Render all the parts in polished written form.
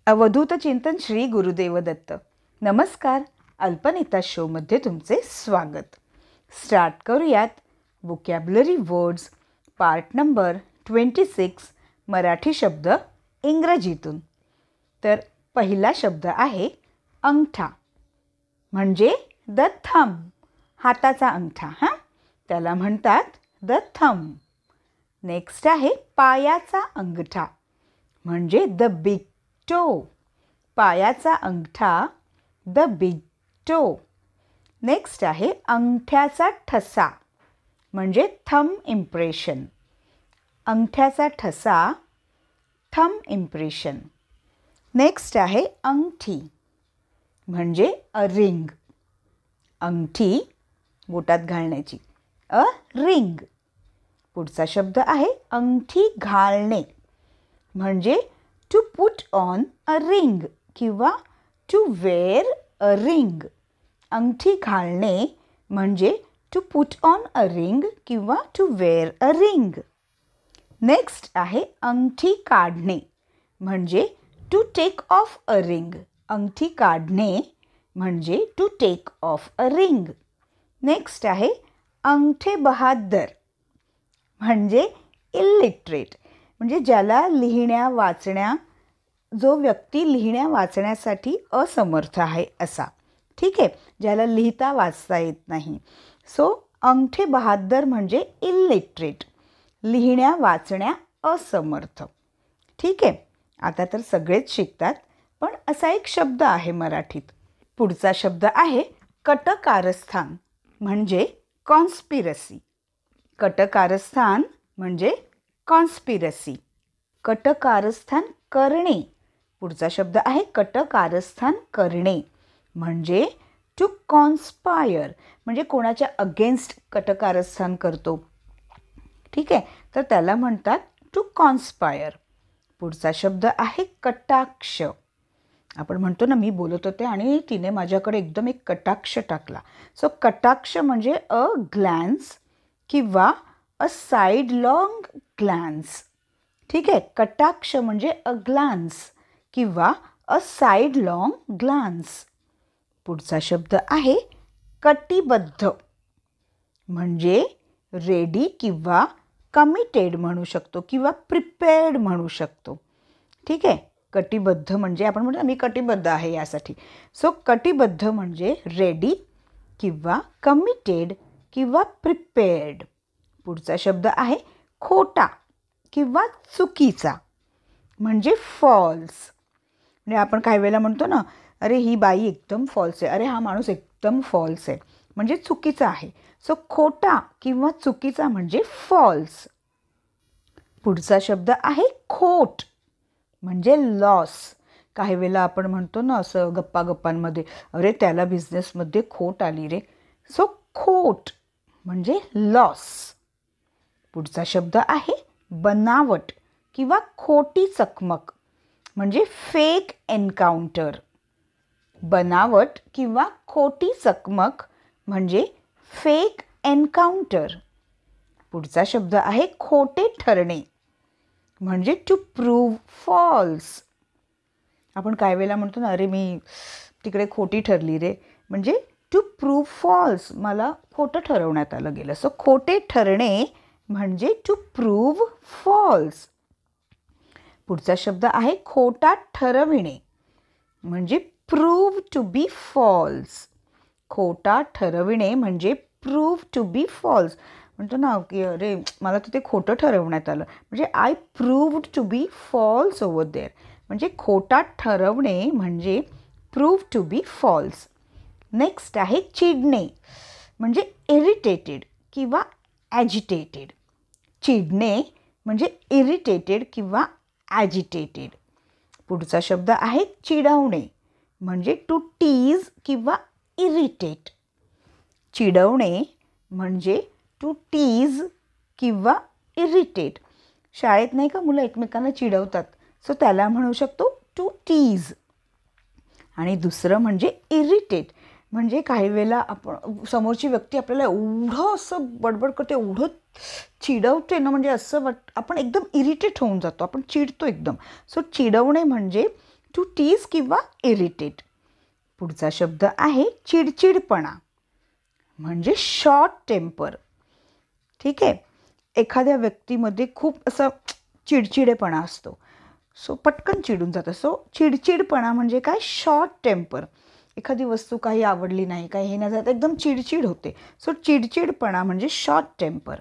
अवधूत चिंतन श्री गुरुदेव दत्त. नमस्कार. अल्पनेता शोमध्ये तुमचे स्वागत. स्टार्ट करूयात vocabulary words part number 26 Marathi शब्द इंग्रजीतून. तर पहिला शब्द आहे अंगठा, म्हणजे द थंब, हाताचा अंगठा. त्याला म्हणतात द थंब. नेक्स्ट आहे पायाचा अंगठा, म्हणजे द बिग टो, पायाचा अंगठा, द बिग टो. नेक्स्ट आहे अंगठ्याचा ठसा, म्हणजे थंब इम्प्रेशन, अंगठ्याचा ठसा, थंब इम्प्रेशन. नेक्स्ट आहे अंगठी, म्हणजे अ रिंग, अंगठी बोटात घालण्याची, अ रिंग. पुढचा शब्द आहे अंगठी घालणे, म्हणजे to put on a ring किंवा टू वेअर अ रिंग. अंगठी घालणे म्हणजे to put on a ring किंवा to wear a ring. Next आहे अंगठी काढणे, म्हणजे to take off a ring, अंगठी काढणे म्हणजे to take off a ring. Next आहे अंगठे बहादर, म्हणजे इलिटरेट, म्हणजे ज्याला लिहिण्या वाचण्या, जो व्यक्ती लिहिण्या वाचण्यासाठी असमर्थ आहे असा. ठीक आहे, ज्याला लिहिता वाचता येत नाही. सो अंगठे बहादर म्हणजे इलिटरेट, लिहिण्या वाचण्या असमर्थ. ठीक आहे, आता तर सगळेच शिकतात, पण असा एक शब्द आहे मराठीत. पुढचा शब्द आहे कटकारस्थान, म्हणजे कॉन्स्पिरसी. कटकारस्थान म्हणजे कॉन्स्पिरसी. कटकारस्थान करणे. पुढचा शब्द आहे कटकारस्थान करणे, म्हणजे टू कॉन्स्पायर, म्हणजे कोणाच्या अगेन्स्ट कटकारस्थान करतो. ठीक आहे, तर त्याला म्हणतात टू कॉन्स्पायर. पुढचा शब्द आहे कटाक्ष. आपण म्हणतो ना, मी बोलत होते आणि तिने माझ्याकडे एकदम एक कटाक्ष टाकला. सो कटाक्ष म्हणजे अ ग्लॅन्स किंवा अ साईड लॉंग ग्लॅन्स. ठीक आहे, कटाक्ष म्हणजे अ ग्लॅन्स किंवा अ साईड लॉंग ग्लॅन्स. पुढचा शब्द आहे कटिबद्ध, म्हणजे रेडी किंवा कमिटेड म्हणू शकतो किंवा प्रिपेअर्ड म्हणू शकतो. ठीक आहे, कटिबद्ध म्हणजे आपण म्हणतो मी कटिबद्ध आहे यासाठी. सो कटिबद्ध म्हणजे रेडी किंवा कमिटेड किंवा प्रिपेअर्ड. पुढचा शब्द आहे खोटा किंवा चुकीचा, म्हणजे फॉल्स. म्हणजे आपण काही वेळेला म्हणतो ना, अरे ही बाई एकदम फॉल्स आहे, अरे हा माणूस एकदम फॉल्स आहे, म्हणजे चुकीचा आहे. सो खोटा किंवा चुकीचा म्हणजे फॉल्स. पुढचा शब्द आहे खोट, म्हणजे लॉस. काही वेळेला आपण म्हणतो ना असं गप्पा गप्पांमध्ये, अरे त्याला बिझनेसमध्ये खोट आली रे. सो खोट म्हणजे लॉस. पुढचा शब्द आहे बनावट किंवा खोटी चकमक, म्हणजे फेक एन्काउंटर. बनावट किंवा खोटी चकमक म्हणजे फेक एन्काउंटर. पुढचा शब्द आहे खोटे ठरणे, म्हणजे टू प्रूव्ह फॉल्स. आपण काही वेळेला म्हणतो ना, अरे मी तिकडे खोटी ठरली रे, म्हणजे टू प्रूव्ह फॉल्स, मला खोटं ठरवण्यात आलं गेलं. सो खोटे ठरणे म्हणजे टू प्रूव्ह फॉल्स. पुढचा शब्द आहे खोटा ठरविणे, म्हणजे प्रूव्ह टू बी फॉल्स. खोटा ठरविणे म्हणजे प्रूव्ह टू बी फॉल्स. म्हणतो ना की अरे मला तिथे खोटं ठरवण्यात आलं, म्हणजे I proved to be false over there. म्हणजे खोटा ठरवणे म्हणजे prove to be false. Next आहे चिडणे, म्हणजे इरिटेटेड किंवा ॲजिटेटेड. चिडणे म्हणजे इरिटेटेड किंवा ॲजिटेटेड. पुढचा शब्द आहे चिडवणे, म्हणजे टू टीज किंवा इरिटेट. चिडवणे म्हणजे टू टीज किंवा इरिटेट. शाळेत नाही का मुलं एकमेकांना चिडवतात, सो त्याला म्हणू शकतो टू टीज. आणि दुसरं म्हणजे इरिटेट, म्हणजे काही वेळेला आपण समोरची व्यक्ती आपल्याला एवढं असं बडबड करते, एवढं चिडवते ना, म्हणजे असं आपण एकदम इरिटेट होऊन जातो, आपण चिडतो एकदम. सो चिडवणे म्हणजे टू टीज किंवा इरिटेट. पुढचा शब्द आहे चिडचिडपणा म्हणजे शॉर्ट टेम्पर. ठीक आहे, एखाद्या व्यक्तीमध्ये खूप असं चिडचिडेपणा असतो, सो पटकन चिडून जातं. सो चिडचिडपणा म्हणजे काय, शॉर्ट टेम्पर. एखादी वस्तू काही आवडली नाही, काही हे नाही जात, एकदम चिडचिड होते. सो चिडचिडपणा म्हणजे शॉर्ट टेम्पर.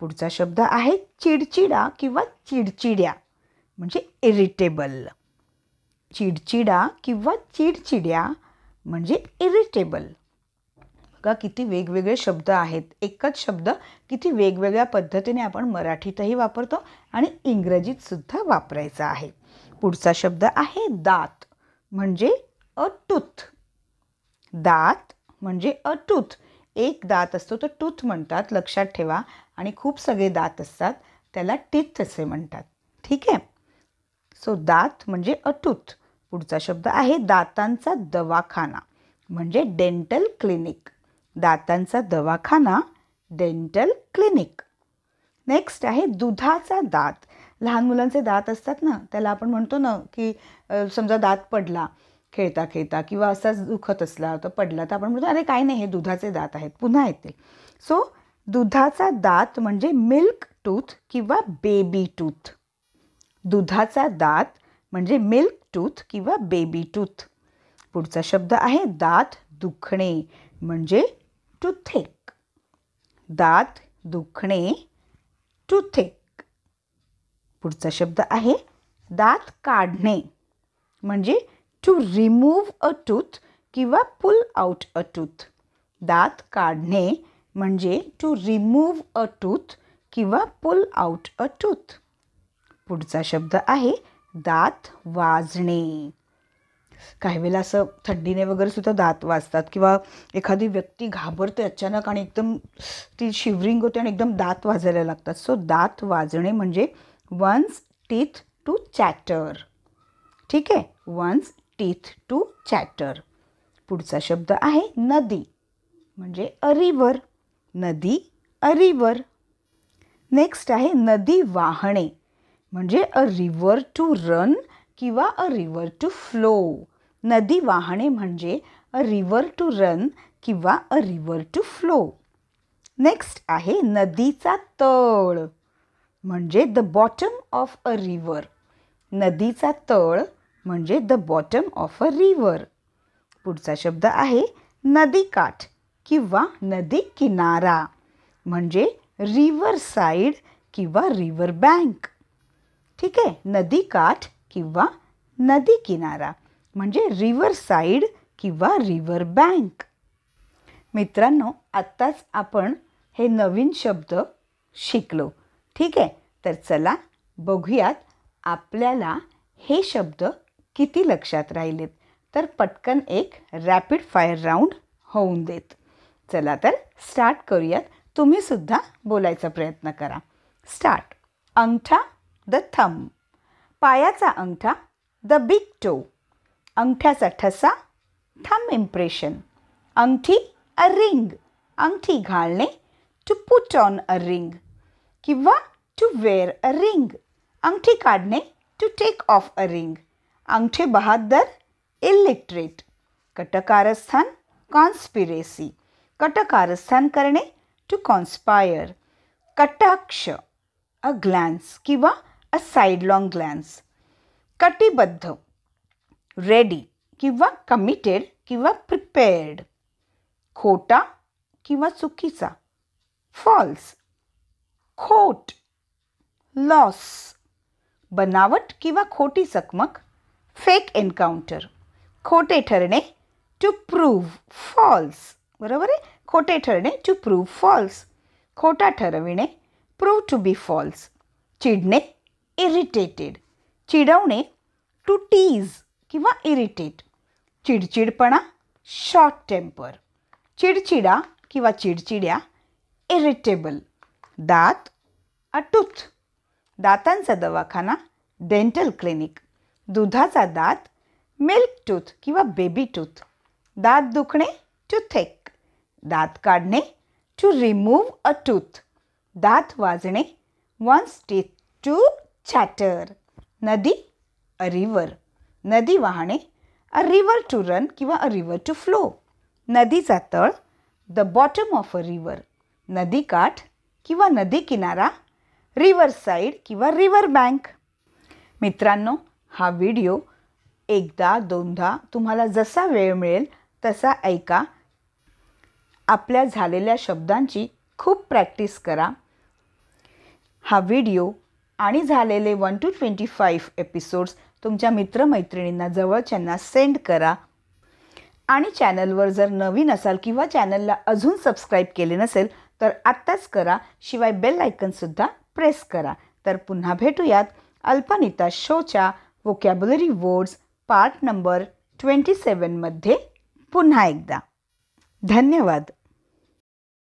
पुढचा शब्द आहे चिडचिडा किंवा चिडचिड्या म्हणजे इरिटेबल. चिडचिडा किंवा चिडचिड्या म्हणजे इरिटेबल. बघा किती वेगवेगळे शब्द आहेत. एकच शब्द किती वेगवेगळ्या पद्धतीने आपण मराठीतही वापरतो आणि इंग्रजीत सुद्धा वापरायचा आहे. पुढचा शब्द आहे दात म्हणजे अ टूथ. दात म्हणजे अ टूथ. एक दात असतो तर टूथ म्हणतात, लक्षात ठेवा. आणि खूप सगळे दात असतात त्याला टीथ असे म्हणतात. ठीक आहे, सो दात म्हणजे अ टूथ. पुढचा शब्द आहे दातांचा दवाखाना म्हणजे डेंटल क्लिनिक. दातांचा दवाखाना डेंटल क्लिनिक. नेक्स्ट आहे दुधाचा दात. लहान मुलांचे दात असतात ना, त्याला आपण म्हणतो ना की समजा दात पडला खेळता खेळता किंवा असाच दुखत असला तर पडला तर आपण म्हणतो अरे काय नाही, हे दुधाचे दात आहेत, पुन्हा येतील. सो दुधाचा दात म्हणजे मिल्क टूथ किंवा बेबी टूथ. दुधाचा दात म्हणजे मिल्क टूथ किंवा बेबी टूथ. पुढचा शब्द आहे दात दुखणे म्हणजे टूथेक. दात दुखणे टूथेक. पुढचा शब्द आहे दात काढणे म्हणजे टू रिमूव्ह अ टूथ किंवा पुल आउट अ टूथ. दात काढणे म्हणजे टू रिमूव्ह अ टूथ किंवा पुल आउट अ टूथ. पुढचा शब्द आहे दात वाजणे. काही वेळेला असं थंडीने वगैरे सुद्धा दात वाजतात किंवा एखादी व्यक्ती घाबरते अचानक आणि एकदम ती शिवरिंग होते आणि एकदम दात वाजायला लागतात. सो दात वाजणे म्हणजे वन्स टीथ टू चॅटर. ठीक आहे, वन्स टीथ टू चॅटर. पुढचा शब्द आहे नदी म्हणजे अ रिव्हर. नदी अ रिव्हर. नेक्स्ट आहे नदी वाहणे म्हणजे अ रिव्हर टू रन किंवा अ रिव्हर टू फ्लो. नदी वाहणे म्हणजे अ रिव्हर टू रन किंवा a river to flow. Next आहे नदीचा तळ म्हणजे the bottom of a river. नदीचा तळ म्हणजे the bottom of a river. पुढचा शब्द आहे नदीकाठ किंवा नदी किनारा म्हणजे रिव्हर साईड किंवा रिव्हर बँक. ठीक आहे, नदीकाठ किंवा नदी किनारा म्हणजे रिव्हर साईड किंवा रिव्हर बँक. मित्रांनो, आत्ताच आपण हे नवीन शब्द शिकलो. ठीक आहे, तर चला बघूयात आपल्याला हे शब्द किती लक्षात राहिलेत. तर पटकन एक रॅपिड फायर राऊंड होऊन देत. चला तर स्टार्ट करूयात. तुम्ही सुद्धा बोलायचा प्रयत्न करा. स्टार्ट. अंगठा द थंब. पायाचा अंगठा द बिग टो. अंगठ्याचा ठसा थंब इम्प्रेशन. अंगठी अ रिंग. अंगठी घालणे to put on a ring किंवा टू वेअर अ रिंग. अंगठी काढणे to take off a ring. अंगठे बहादर इलिटरेट. कटकारस्थान कॉन्स्पिरेसी. कटकारस्थान करणे टू कॉन्स्पायर. कटाक्ष अ ग्लॅन्स किंवा अ साइडलॉंग ग्लॅन्स. कटिबद्ध रेडी किंवा कमिटेड किंवा प्रिपेअर्ड. खोटा किंवा चुकीचा फॉल्स. खोट लॉस. बनावट किंवा खोटी चकमक फेक एन्काउंटर. खोटे ठरणे टू प्रूव्ह फॉल्स. बरोबर आहे, खोटे ठरणे टू प्रूव्ह फॉल्स. खोटा ठरविणे प्रूव्ह टू बी फॉल्स. चिडणे इरिटेटेड. चिडवणे टू टीज किंवा इरिटेट. चिडचिडपणा शॉर्ट टेम्पर. चिडचिडा किंवा चिडचिड्या इरिटेबल. दात अ टूथ. दातांचा दवाखाना डेंटल क्लिनिक. दुधाचा दात मिल्क टूथ किंवा बेबी टूथ. दात दुखणे टूथेक. दात काढणे टू रिमूव्ह अ टूथ. दात वाजणे वन्स टीथ टू चॅटर. नदी अ रिव्हर. नदी वाहणे, अ रिव्हर टू रन किंवा अ रिव्हर टू फ्लो. नदीचा तळ, the bottom of a river. नदी काठ किंवा नदी किनारा, रिव्हर साईड किंवा रिव्हर बँक. मित्रांनो, हा व्हिडिओ एकदा दोनदा तुम्हाला जसा वेळ मिळेल तसा ऐका. आपल्या झालेल्या शब्दांची खूप प्रॅक्टिस करा. हा व्हिडिओ आणि झालेले 1 to 25 एपिसोड्स तुमच्या मित्रमैत्रिणींना जवळच्यांना सेंड करा. आणि चॅनलवर जर नवीन असाल किंवा चॅनलला अजून सबस्क्राईब केले नसेल तर आत्ताच करा. शिवाय बेल आयकनसुद्धा प्रेस करा. तर पुन्हा भेटूयात अल्पनिता शोच्या वोकॅब्युलरी वर्ड्स पार्ट नंबर 27 मध्ये पुन्हा एकदा. धन्यवाद.